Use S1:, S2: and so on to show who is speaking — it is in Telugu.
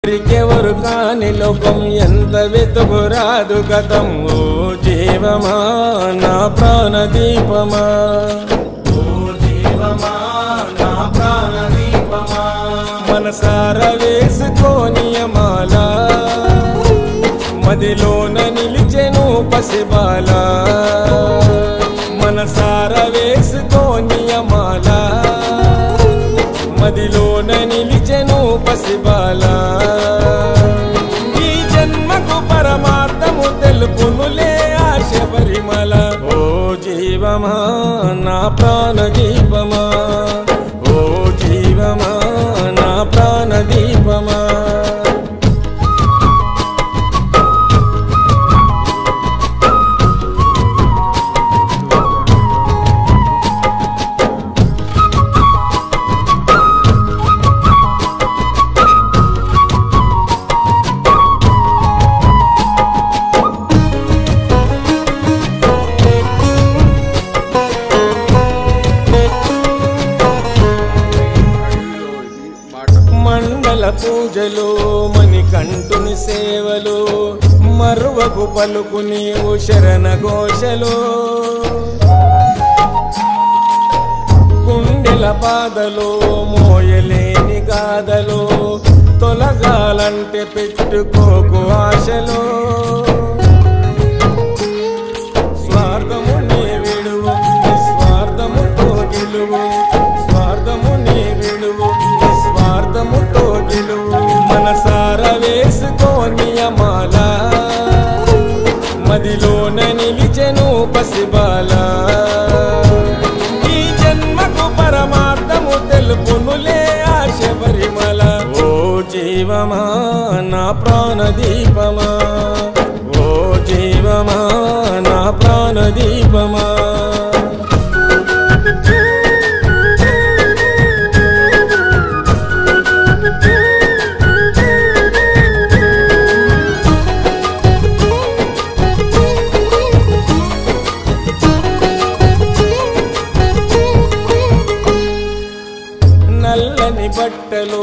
S1: ఎవరు కాని లోకం ఎంత వెతుకురాదు గతం ఓ జీవమా నా ప్రాణ దీపమా ఓ జీవమా నా ప్రాణ దీపమా మనసార వేసుకోని మాల మదిలోన నిలిచెను పసిబాల మనసార వేసుకోని మాల మదిలోన నిలిచెను పసిబాల ఈ జన్మకు పరమార్థము తెలుపునులే ఆశ పరిమళ ఓ జీవమా నా ప్రాణ దీపమా ఓ జీవమా నా ప్రాణ దీపమా మండల పూజలు మణికంఠుని సేవలు మరువకు పలుకు నీవు శరణ ఘోషలు గుండెల బాధలు మోయలేని గాథలు తొలగాలంటే పెట్టుకోకు ఆశలు స్వార్థము నీ విడువు నిస్వార్థముతో గెలువు స్వార్థము నీ విడువు నిస్వార్థముతో గెలువు మనసార వేసుకోని మాల మదిలోన నిలిచెను పసిబాల ఈ జన్మకు పరమార్థము తెలుపునులే ఆశ పరిమళ ఓ జీవమా నా ప్రాణ దీపమా ఓ జీవమా నా ప్రాణ దీపమా నల్లని బట్టలు